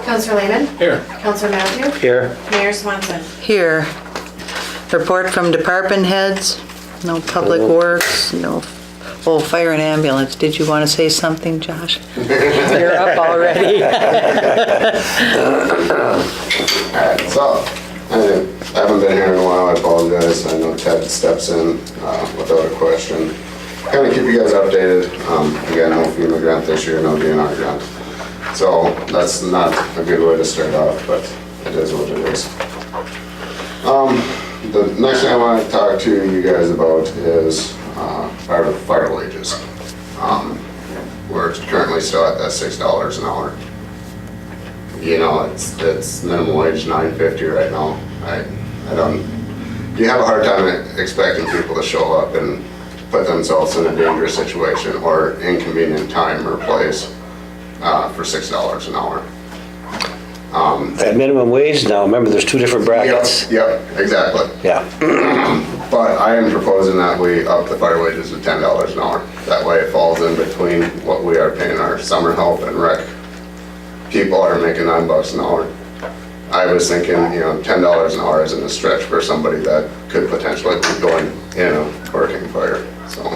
Counselor Lehman? Here. Counselor Matthew? Here. Mayor Swanson? Here. Report from department heads, no public works, no, oh, fire and ambulance. Did you want to say something, Josh? You're up already. Alright, so, I haven't been here in a while, I apologize. I know Ted steps in without a question. Kind of keep you guys updated. Again, no FEMA grant this year, no DNR grant. So, that's not a good way to start off, but it is what it is. The next thing I want to talk to you guys about is fire wages. We're currently still at that $6 an hour. You know, it's minimum wage $9.50 right now. I don't. You have a hard time expecting people to show up and put themselves in a dangerous situation or inconvenient time or place for $6 an hour. At minimum wage now, remember there's two different brackets. Yep, exactly. Yeah. But I am proposing that we up the fire wages to $10 an hour. That way it falls in between what we are paying our summer help and rec. People are making $9 an hour. I was thinking, you know, $10 an hour isn't a stretch for somebody that could potentially be going in a working fire, so.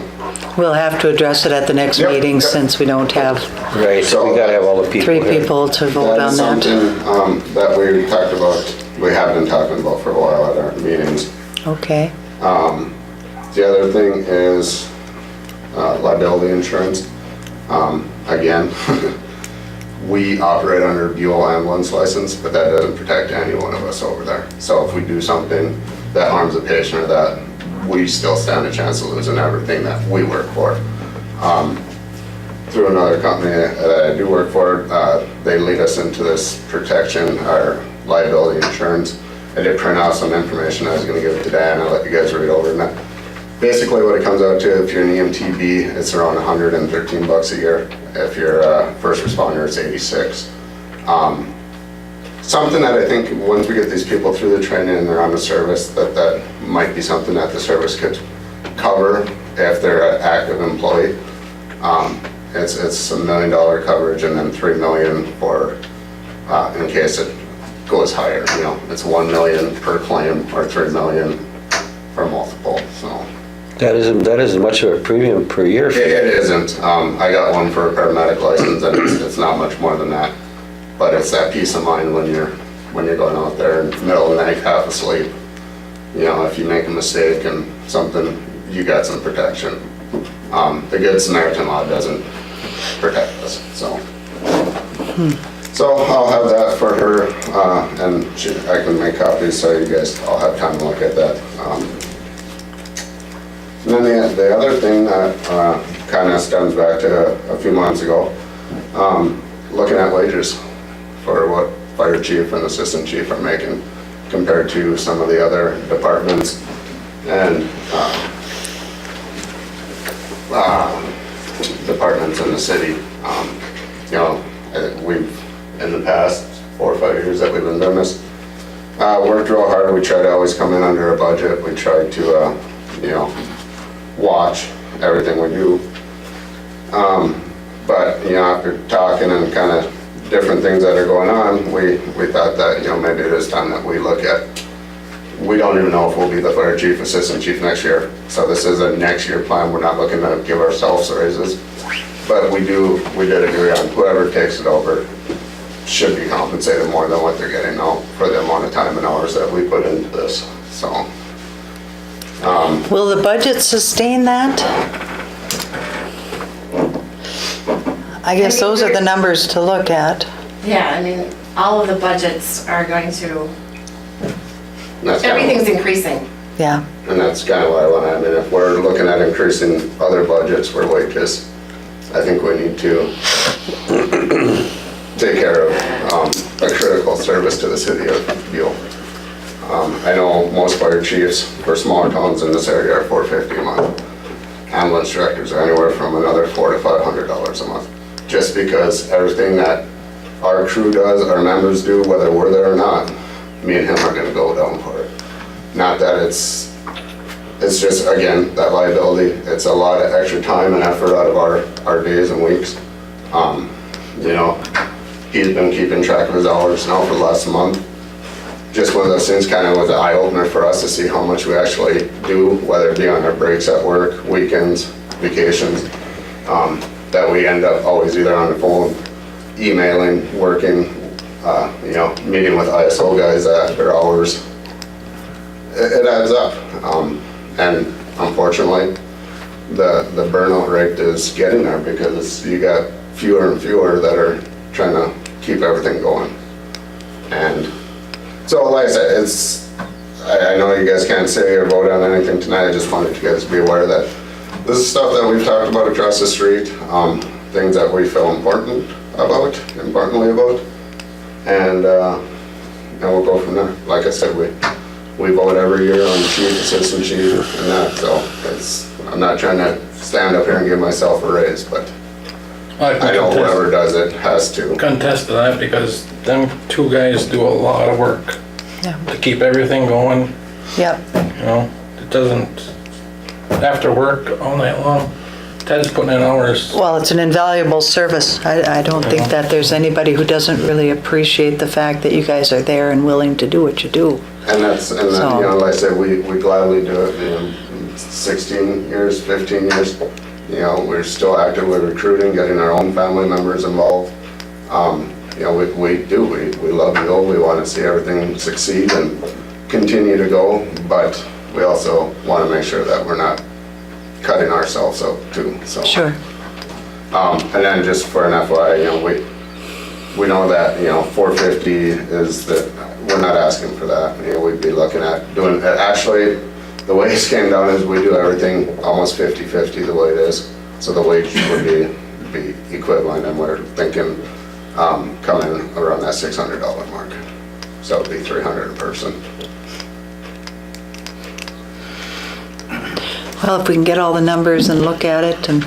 We'll have to address it at the next Yep, meeting yep. since we don't have Right, so we gotta have all the people 3 here. people to vote That on is that. something that we talked about, we have been talking about for a while at our meetings. Okay, The other thing is liability insurance. Again, we operate under Buhl ambulance license, but that doesn't protect any one of us over there. So if we do something that harms a patient or that, we still stand a chance of losing everything that we work for. Through another company that I do work for, they lead us into this protection, our liability insurance. I did print out some information I was going to give today, and I'll let you guys read over that. Basically what it comes out to, if you're an EMTB, it's around $113 a year. If you're a first responder, it's $86. Something that I think once we get these people through the training and they're on the service, that might be something that the service could cover if they're an active employee. It's $1 million coverage and then $3 million for in case it goes higher. You know, it's $1 million per claim or $3 million for multiple. So. That isn't much of a premium per year. It isn't. I got one for a paramedic license, and it's not much more than that. But it's that peace of mind when you're going out there in the middle of the night, half asleep. You know, if you make a mistake and something, you got some protection. The Good Samaritan law doesn't protect us, so. So I'll have that for her, and I can make copies so you guys all have time to look at that. And then the other thing that kind of stems back to a few months ago, looking at wages for what fire chief and assistant chief are making compared to some of the other departments and departments in the city. You know, we've, in the past 4 or 5 years that we've been doing this, worked real hard. We try to always come in under a budget. We try to, you know, watch everything we do. But, you know, after talking and kind of different things that are going on, we thought that, you know, maybe it is time that we look at, we don't even know if we'll be the fire chief, assistant chief next year. So this is a next year plan. We're not looking to give ourselves raises. But we did agree on whoever takes it over should be compensated more than what they're getting now for the amount of time and hours that we put into this, so. will the budget sustain that? I guess those are the numbers to look at. Yeah, I mean, all of the budgets are going to, That's kind of- everything's increasing. Yeah, And that's kind of what I want. I mean, if we're looking at increasing other budgets for wages, I think we need to take care of a critical service to the city of Buhl. I know most fire chiefs for smaller towns in this area are $450 a month. Ambulance directors are anywhere from another $400 to $500 a month. Just because everything that our crew does, our members do, whether we're there or not, me and him are gonna go down for it. Not that it's just, again, that liability. It's a lot of extra time and effort out of our days and weeks. You know, he's been keeping track of his hours now for the last month. Just one of those things, kind of was an eye opener for us to see how much we actually do, whether it be on our breaks at work, weekends, vacations, that we end up always either on the phone, emailing, working, meeting with ISO guys after hours. It adds up. And unfortunately, the burnout rate is getting there because you got fewer and fewer that are trying to keep everything going. And so, like I said, I know you guys can't say or vote on anything tonight. I just wanted you guys to be aware that this is stuff that we've talked about across the street, things that we feel importantly about, and we'll go from there. Like I said, we vote every year on the chief, assistant chief, and that, so I'm not trying to stand up here and give myself a raise, but I know whoever does it has to. Contest to that because them two guys do a lot of work Yeah. to keep everything going, Yep. It doesn't, after work all night long, Ted's putting in hours. Well, it's an invaluable service. I don't think that there's anybody who doesn't really appreciate the fact that you guys are there and willing to do what you do. And like I said, we gladly do it, 16 years, 15 years, we're still active with recruiting, getting our own family members involved. We love Buhl, we want to see everything succeed and continue to go, but we also want to make sure that we're not cutting ourselves out too, so. Sure. And then just for an FYI, we know that, 450 is we're not asking for that. We'd be looking at doing, actually, the way it came down is we do everything almost 50-50 the way it is. So the wage would be equivalent, and we're thinking coming around that $600 mark. So it'd be $300 a person. Well, if we can get all the numbers and look at it, and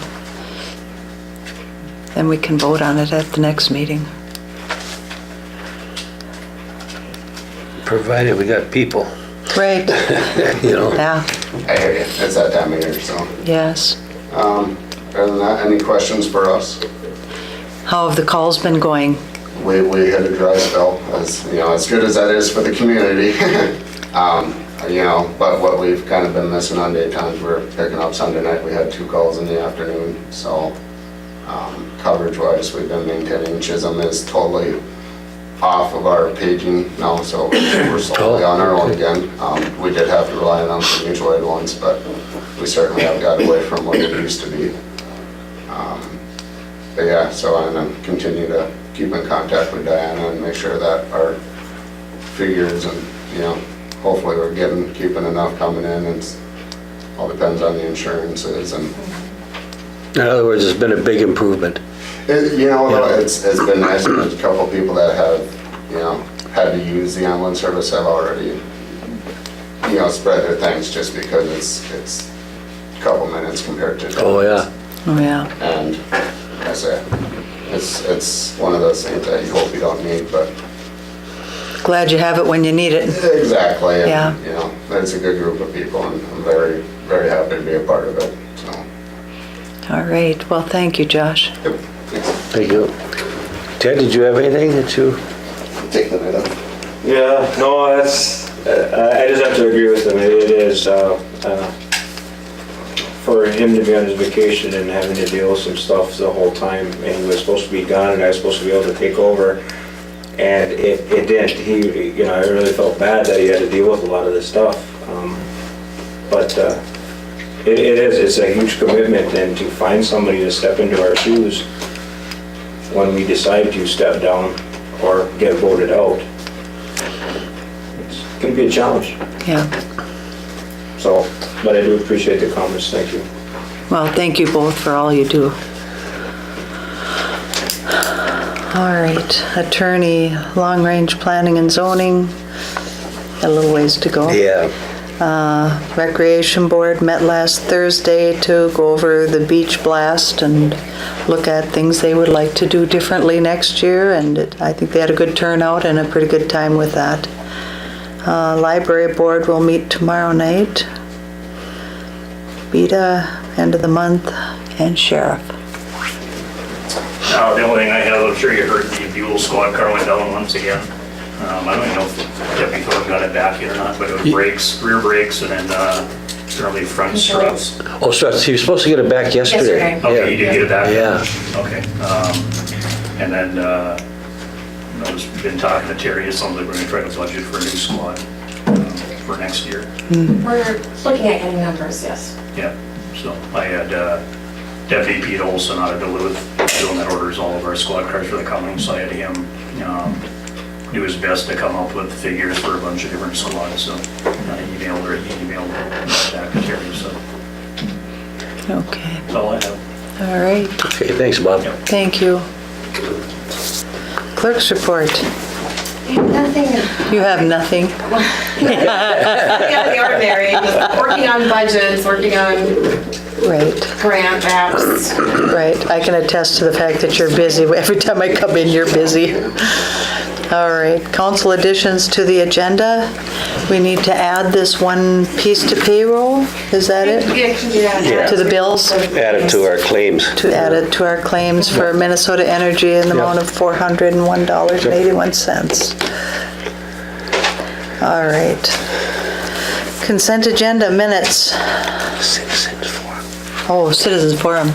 then we can vote on it at the next meeting. Provided we got people, Right. Yeah, I hear you. It's that time of year, so. yes. Other than that, any questions for us? How have the calls been going? We hit a dry spell, as good as that is for the community. But what we've kind of been missing on daytimes, we're picking up Sunday night. We had 2 calls in the afternoon, so coverage-wise, we've been maintaining. Chisholm is totally off of our paging now, so we're slowly on our own again. We did have to rely on some mutual aid ones, but we certainly have got away from what it used to be. But yeah, so I'm going to continue to keep in contact with Diana and make sure that our figures and, hopefully we're keeping enough coming in. It all depends on the insurances and. in other words, it's been a big improvement. It's been nice. There's a couple people that have, had to use the ambulance service have already, spread their thanks just because it's a couple minutes compared to. Oh, yeah. Oh, yeah. And I say, it's one of those things that you hope you don't need, but. Glad you have it when you need it. Exactly. And, Yeah. It's a good group of people, and I'm very, very happy to be a part of it, so. All right. Well, thank you, Josh. Yep. Thanks. Thank you. Ted, did you have anything that you? Take the night up. Yeah, no, that's, I just have to agree with him. It is, for him to be on his vacation and having to deal with some stuff the whole time, and he was supposed to be gone, and I was supposed to be able to take over, and it didn't. I really felt bad that he had to deal with a lot of this stuff. But it's a huge commitment, and to find somebody to step into our shoes when we decide to step down or get voted out, it's gonna be a challenge. Yeah. So, but I do appreciate the comments, thank you. Well, thank you both for all you do. All right, attorney, long-range planning and zoning, got a little ways to go. Yeah. Recreation Board met last Thursday to go over the beach blast and look at things they would like to do differently next year, and I think they had a good turnout and a pretty good time with that. Library Board will meet tomorrow night. BETA, end of the month, and Sheriff. The only thing I have, I'm sure you heard the Buhl squad car went down once again. I don't even know if Deputy Thorpe got it back yet or not, but it was brakes, rear brakes, and then apparently front struts. Oh, so you were supposed to get it back yesterday? Yesterday. Okay, you did get it back? Yeah. Okay. And then, I've just been talking to Terry, it sounds like we're gonna try to budget for a new squad for next year. We're looking at getting numbers, yes. Yeah, so I had Deputy Pete Olson out of Duluth doing that orders all of our squad cars for the county, so I had him do his best to come up with figures for a bunch of different squads, so I emailed back to Terry, so Okay, that's all I have. all right, Okay, thanks, Bob. thank you. Clerk's report. Nothing You have nothing? out of the ordinary, just working on budgets, working on Right, grant apps. right. I can attest to the fact that you're busy. Every time I come in, you're busy. All right, council additions to the agenda. We need to add this one piece to payroll, is that it? Yeah. To the bills? Add it to our claims. To add it to our claims for Minnesota Energy in the amount of $401.81. All right. Consent agenda minutes. Citizens forum. Oh, citizens forum.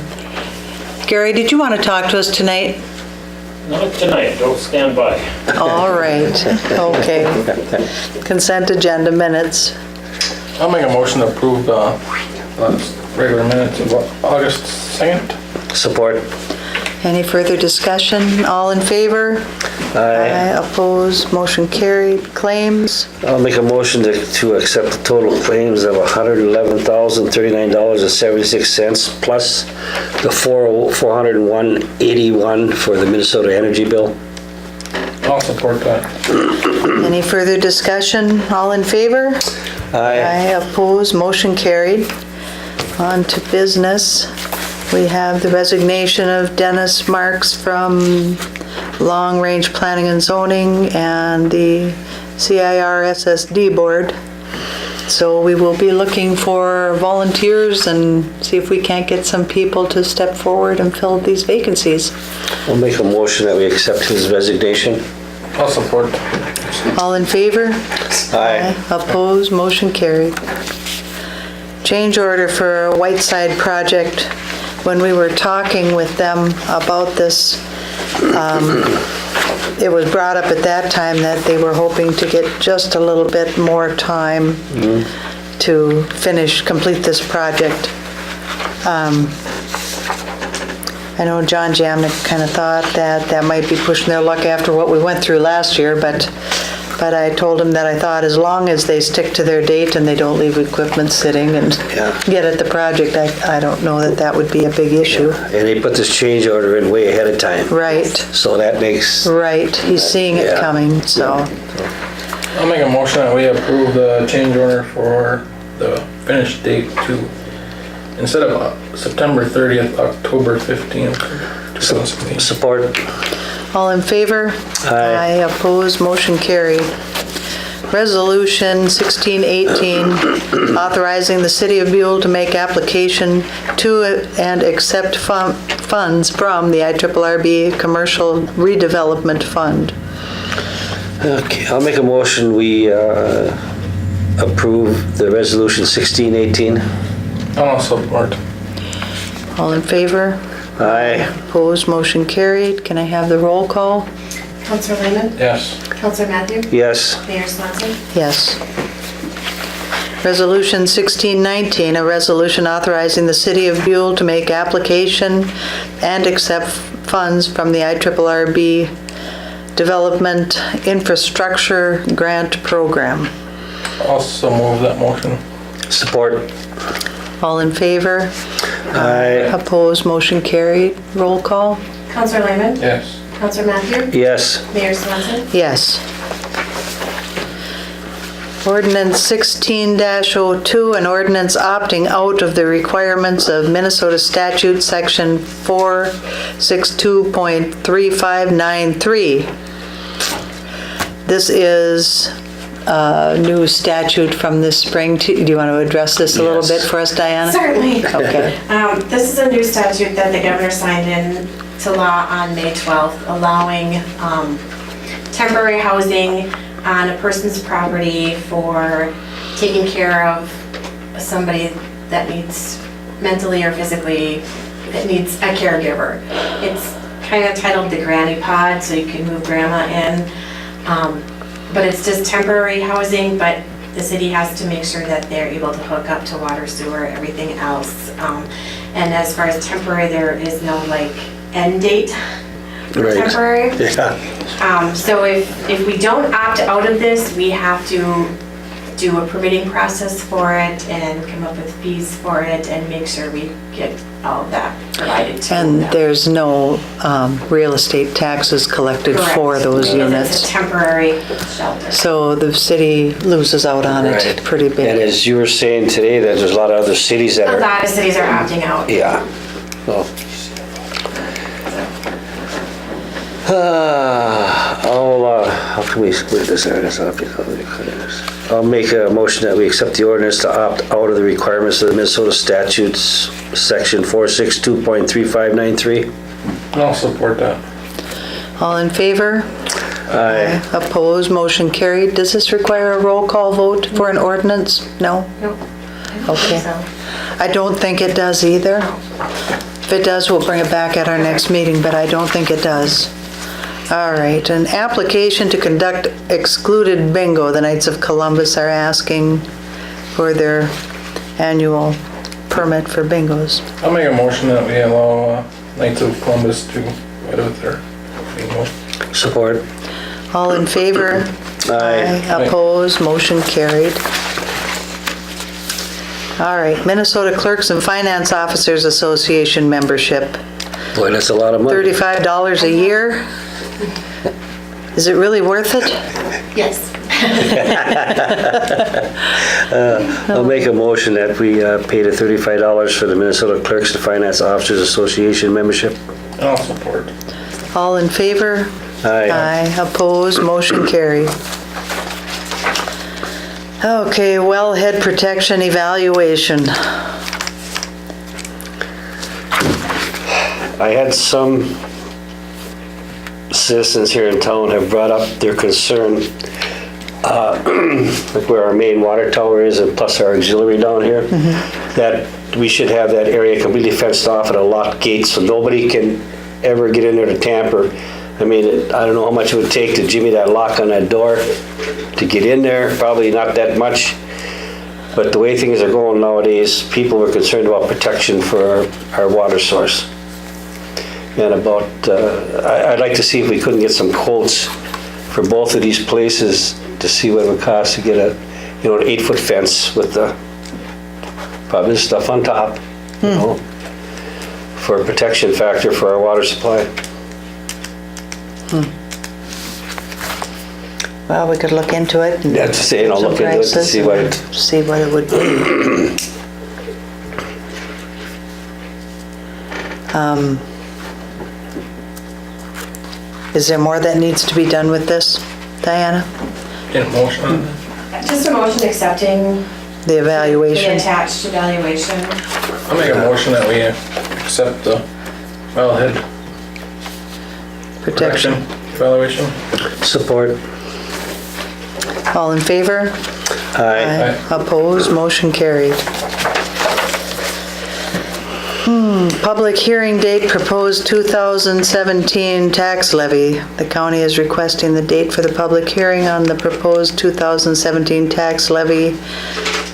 Gary, did you want to talk to us tonight? Not tonight, don't stand by. All right, okay. Consent agenda minutes. I'll make a motion to approve the regular minutes of August 2nd. Support. Any further discussion? All in favor? Aye. Opposed, motion carried. Claims? I'll make a motion to accept the total claims of $111,039.76 plus the $401.81 for the Minnesota Energy bill. I'll support that. Any further discussion? All in favor? Aye. Opposed, motion carried. On to business. We have the resignation of Dennis Marks from Long Range Planning and Zoning and the CIRSSD Board. So we will be looking for volunteers and see if we can't get some people to step forward and fill these vacancies. I'll make a motion that we accept his resignation. I'll support. All in favor? Aye. Opposed, motion carried. Change order for a Whiteside project. When we were talking with them about this, it was brought up at that time that they were hoping to get just a little bit more time to complete this project. I know John Jamnick kind of thought that might be pushing their luck after what we went through last year, but I told him that I thought as long as they stick to their date and they don't leave equipment sitting and Yeah. get at the project, I don't know that would be a big issue. And they put this change order in way ahead of time. Right, So that makes, right. He's seeing it Yeah. coming, so. I'll make a motion that we approve the change order for the finish date to, instead of September 30th, October 15th, 2016. support. All in favor? Aye. Opposed, motion carried. Resolution 1618, authorizing the city of Buhl to make application to and accept funds from the IRRB Commercial Redevelopment Fund. Okay, I'll make a motion, we approve the resolution 1618. I'll support. All in favor? Aye. Opposed, motion carried. Can I have the roll call? Counselor Lehman? Yes. Counselor Matthew? Yes. Mayor Swanson? Yes. Resolution 1619, a resolution authorizing the city of Buhl to make application and accept funds from the IRRB Development Infrastructure Grant Program. Also move that motion. Support. All in favor? Aye. Opposed, motion carried. Roll call? Counselor Lehman? Yes. Counselor Matthew? Yes. Mayor Swanson? Yes. Ordinance 16-02, an ordinance opting out of the requirements of Minnesota Statute Section 462.3593. This is a new statute from this spring. Do you want to address this a little Yes. bit for us, Diana? Certainly. Okay. This is a new statute that the governor signed into law on May 12th, allowing temporary housing on a person's property for taking care of somebody that needs mentally or physically, that needs a caregiver. It's kind of titled the Granny Pod, so you can move grandma in. But it's just temporary housing, but the city has to make sure that they're able to hook up to water, sewer, everything else. And as far as temporary, there is no like end date for Right. temporary. Yeah. So if we don't opt out of this, we have to do a permitting process for it and come up with fees for it and make sure we get all of that provided to And them. there's no real estate taxes collected for Correct. those Because units. It's a temporary shelter. So the city loses out on it Right. pretty And big. as you were saying today, that there's a lot of other cities that A are, lot of cities are opting out. yeah. Well, how can we split this out? I'll make a motion that we accept the ordinance to opt out of the requirements of the Minnesota statutes, section 462.3593. I'll support that. All in favor? Aye. Opposed, motion carried. Does this require a roll call vote for an ordinance? No? Nope. I don't Okay. think so. I don't think it does either. If it does, we'll bring it back at our next meeting, but I don't think it does. All right, an application to conduct excluded bingo. The Knights of Columbus are asking for their annual permit for bingos. I'll make a motion that we allow Knights of Columbus to go with their bingo. Support. All in favor? Aye. Opposed, motion carried. All right, Minnesota Clerks and Finance Officers Association membership, Boy, that's a lot of money. $35 a year. Is it really worth it? Yes. I'll make a motion that we pay the $35 for the Minnesota Clerks and Finance Officers Association membership. I'll support. All in favor? Aye. Opposed, motion carried. Okay, wellhead protection evaluation. I had some citizens here in town have brought up their concern, like where our main water tower is and plus our auxiliary down here, that we should have that area completely fenced off and a locked gate so nobody can ever get in there to tamper. I mean, I don't know how much it would take to jimmy that lock on that door to get in there, probably not that much. But the way things are going nowadays, people are concerned about protection for our water source. And about, I'd like to see if we couldn't get some quotes for both of these places to see what it would cost to get an 8-foot fence with the, probably the stuff on top, you know, for a protection factor for our water supply. Well, we could look into it. And Yeah, to say, get some look into it to prices see what and it, see what it would be. Is there more that needs to be done with this, Diana? Get a motion on that. Just a motion accepting The the evaluation? attached evaluation. I'll make a motion that we accept the wellhead Protection. evaluation. support. All in favor? Aye. Opposed, motion carried. Public hearing date proposed 2017 tax levy. The county is requesting the date for the public hearing on the proposed 2017 tax levy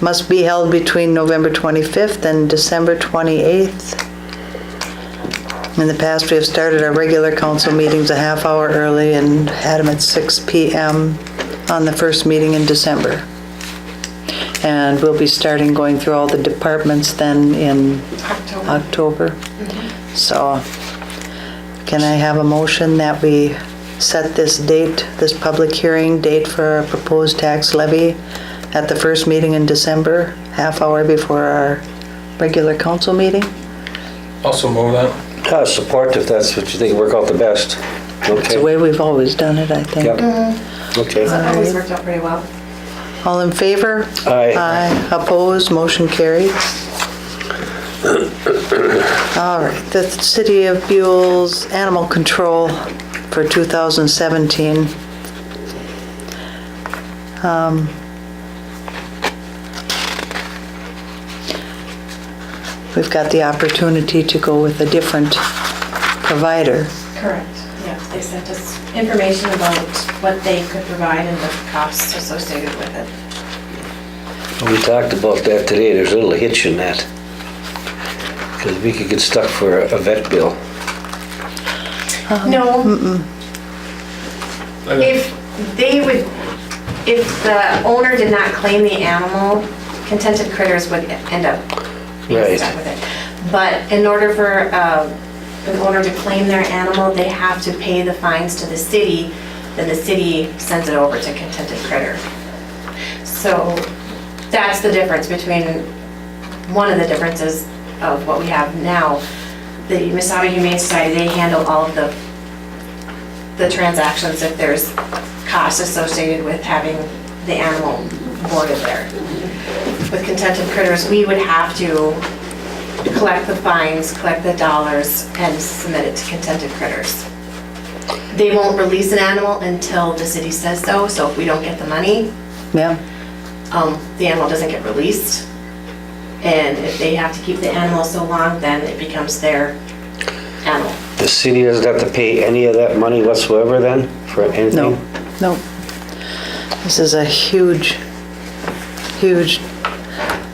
must be held between November 25th and December 28th. In the past, we have started our regular council meetings a half hour early and had them at 6 p.m. on the first meeting in December. And we'll be starting going through all the departments then in October. So can I have a motion that we set this date, this public hearing date for a proposed tax levy at the first meeting in December, half hour before our regular council meeting? Also move that. Support if that's what you think work out the best. It's the Okay. way we've always done it, I think. Yep. Okay. That always worked out pretty well. All in favor? Aye. Aye. Opposed, motion carried. All right, the City of Buhl's animal control for 2017. We've got the opportunity to go with a different provider. Correct, yeah, they sent us information about what they could provide and the costs associated with it. We talked about that today, there's a little hitch in that. Because we could get stuck for a vet bill. No, if the owner did not claim the animal, Contented Critters would end up being Right. stuck with it. But in order for an owner to claim their animal, they have to pay the fines to the city, then the city sends it over to Contented Critter. So that's the difference between, one of the differences of what we have now. The Mesabi Humane Society, they handle all of the transactions if there's costs associated with having the animal boarded there. With Contented Critters, we would have to collect the fines, collect the dollars, and submit it to Contented Critters. They won't release an animal until the city says so, so if we don't get the money, Yeah, the animal doesn't get released. And if they have to keep the animal so long, then it becomes their animal. The city doesn't have to pay any of that money whatsoever then, for anything? no, no. This is a huge, huge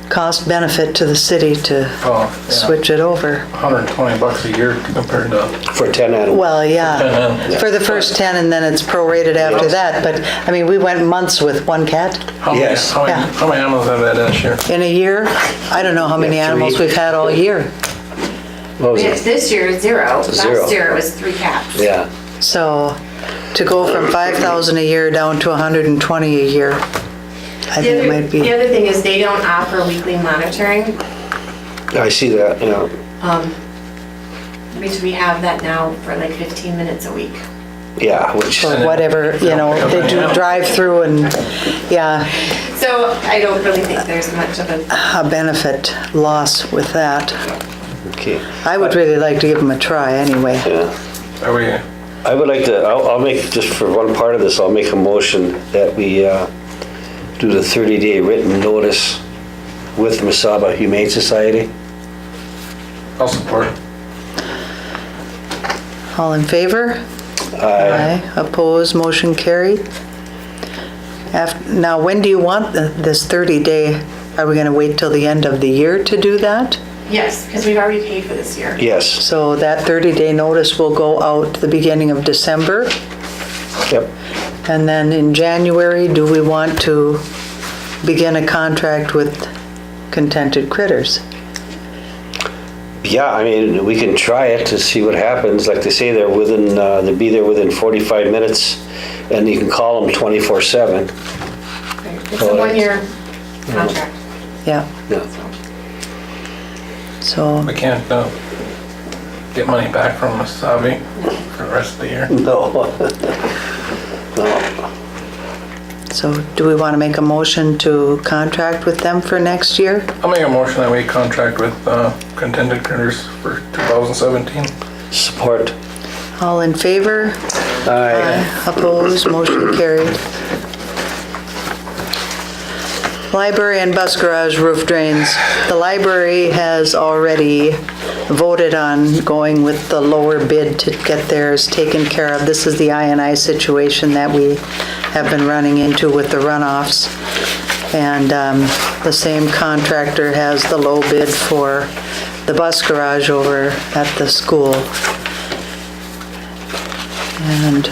cost benefit to the city to Oh, yeah. switch it over. $120 a year compared to For 10 animals? Well, yeah, 10 animals. for the first 10 and then it's prorated after that, but, I mean, we went months with one cat. How many, Yes. how many, Yeah. how many animals have we had this year? In a year, I don't know how many Yeah, 3. animals we've had all year. What was it? This year, 0. Zero. Last year, it was 3 cats. Yeah, So to go from 5,000 a year down to 120 a year, I think it might The be, other thing is they don't offer weekly monitoring, I see that, yeah. which we have that now for like 15 minutes a week. Yeah, which, or whatever, you know, they do drive through and, yeah, So I don't really think there's much of a, a benefit loss with that. okay, I would really like to give them a try anyway. yeah. Are we, I would like to, I'll make, just for one part of this, I'll make a motion that we do the 30-day written notice with Mesaba Humane Society. I'll support. All in favor? Aye. Opposed, motion carried. Now, when do you want this 30-day? Are we gonna wait till the end of the year to do that? yes, because we've already paid for this year. Yes, So that 30-day notice will go out the beginning of December? yep. And then in January, do we want to begin a contract with Contented Critters? Yeah, I mean, we can try it to see what happens. Like they say, they'll be there within 45 minutes, and you can call them 24/7. It's a 1-year contract. Yeah, Yeah. so, We can't get money back from Wasabi for the rest of the year. No. No. so do we want to make a motion to contract with them for next year? I'll make a motion that we contract with Contented Critters for 2017. Support. All in favor? Aye. Opposed, motion carried. Library and bus garage roof drains. The library has already voted on going with the lower bid to get theirs taken care of. This is the I&I situation that we have been running into with the runoffs. And the same contractor has the low bid for the bus garage over at the school. And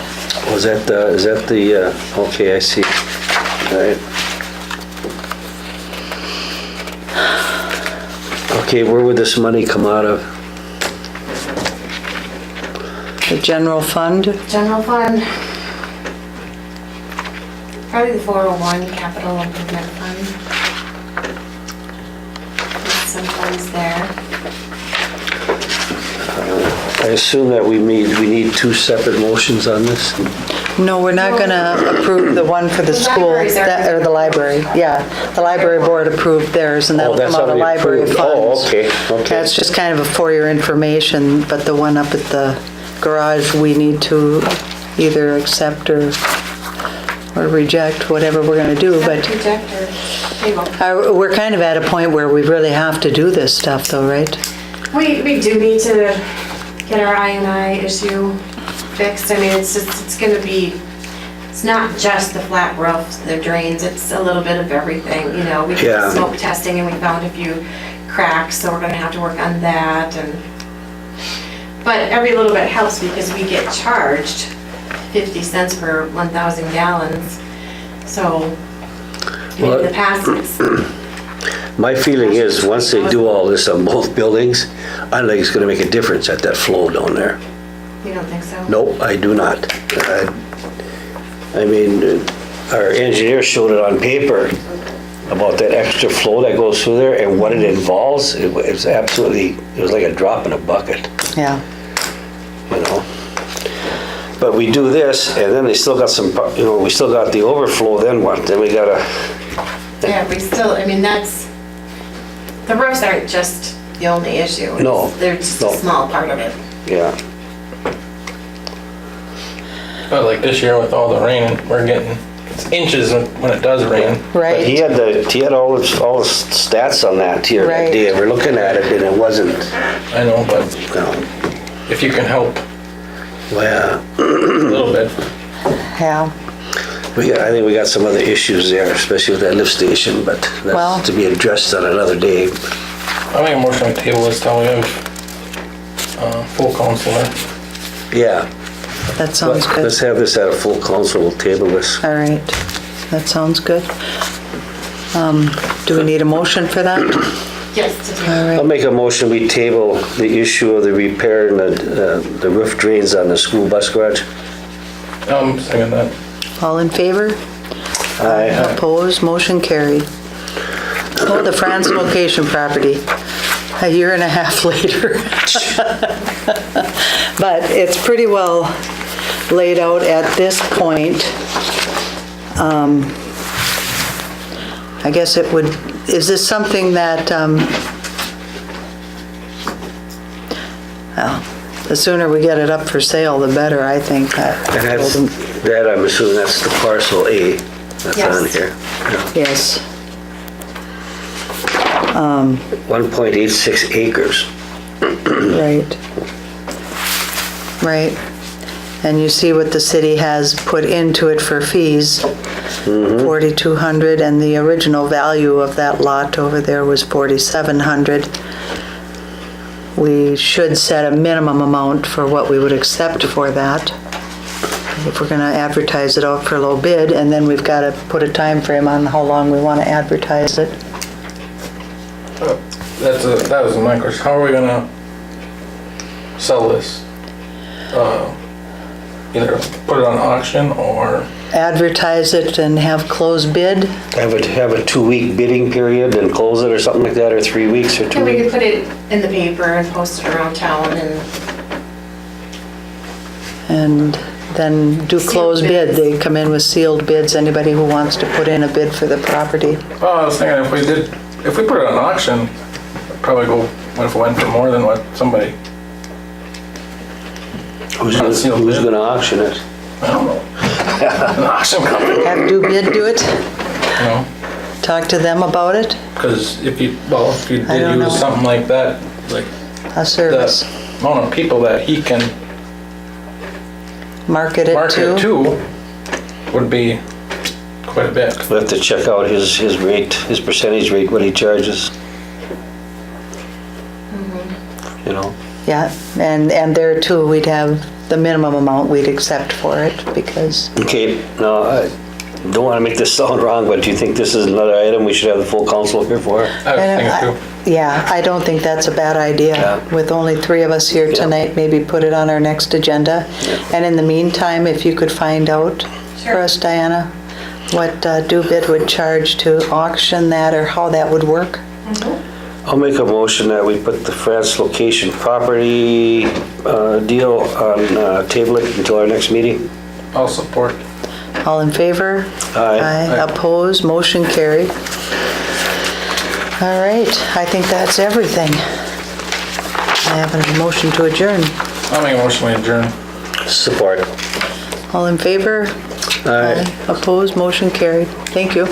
Was that is that the, okay, I see. All right. Okay, where would this money come out of? the general fund, General fund. Probably the 401 capital improvement fund. There's some funds there. I assume that we need 2 separate motions on this? No, we're not gonna approve the one for the school, libraries are- or the library, yeah. The library board approved theirs, and that'll that's come out of already library approved. funds. Oh, okay, okay. That's just kind of for your information, but the one up at the garage, we need to either accept or reject, whatever we're gonna do, but Reject or table. we're kind of at a point where we really have to do this stuff though, right? We do need to get our I&I issue fixed. I mean, it's gonna be, it's not just the flat roofs, the drains, it's a little bit of everything, you know. We did Yeah. smoke testing and we found a few cracks, so we're gonna have to work on that and, but every little bit helps because we get charged 50 cents per 1,000 gallons. So, I mean, in the past, it's, My feeling is, once they do all this on both buildings, I don't think it's gonna make a difference at that flow down there. you don't think so? Nope, I do not. I mean, our engineer showed it on paper about that extra flow that goes through there and what it involves. It's absolutely, it was like a drop in a bucket, Yeah. you know? But we do this, and then they still got some, you know, we still got the overflow, then what? Then we gotta, Yeah, we still, I mean, that's, the roofs aren't just the only issue. It's- No, They're just no. a small part of it. yeah. But like this year with all the rain, we're getting inches when it does rain. But he Right, had all the stats on that here that Right. day. We're looking at it, and it wasn't, I know, but you know, if you can help well, a little bit. yeah. I think we got some other issues there, especially with that lift station, but Well- that's to be addressed on another day. I make a motion to table this till we have full counselor. Yeah. That sounds good. Let's have this at a full council, we'll table this. All right, that sounds good. Do we need a motion for that? Yes, to do. All I'll right, make a motion, we table the issue of the repair and the roof drains on the school bus garage. Second that. all in favor? Aye. Opposed, motion carried. Oh, the France location property, a year and a half later. But it's pretty well laid out at this point. I guess it would, is this something that, well, the sooner we get it up for sale, the better, I think. And that's, that I'm assuming that's the parcel A that's on Yes. here. Yes. 1.86 acres. Right. Right. And you see what the city has put into it for fees, 4,200, and the original value of that lot over there was 4,700. We should set a minimum amount for what we would accept for that. If we're gonna advertise it out for low bid, and then we've gotta put a time frame on how long we wanna advertise it. That was my question. How are we gonna sell this? Either put it on auction or, Advertise it and have closed bid. Have a 2-week bidding period and close it or something like that, or 3 weeks or 2 And we could weeks? put it in the paper and post it around town and And then do Sealed closed bid. bids. They come in with sealed bids, anybody who wants to put in a bid for the property. oh, I was thinking if we put it on auction, it'd probably go, what if it went for more than what somebody, Who's sealed gonna bid. auction it? I don't know. An auction company, Have do bid do it, you know? talk to them about it, Because if you I don't did know. use something like that, like a service. the amount of people that he can Market it market too. to would be quite a bit. We'll have to check out his rate, his percentage rate, what he charges. You know? Yeah, and there too, we'd have the minimum amount we'd accept for it because, Okay, now, I don't wanna make this sound wrong, but do you think this is another item we should have the full council here for? I was thinking too. yeah, I don't think that's a bad idea. Yeah. With only 3 of us here tonight, maybe put it on our next agenda. And in the meantime, if you could find out for Sure. us, Diana, what do bid would charge to auction that or how that would work. I'll make a motion that we put the France location property deal on, table it until our next meeting. I'll support. All in favor? Aye. Opposed, motion carried. All right, I think that's everything. I have a motion to adjourn. I'll make a motion to adjourn. Support. All in favor? Aye. Opposed, motion carried. Thank you.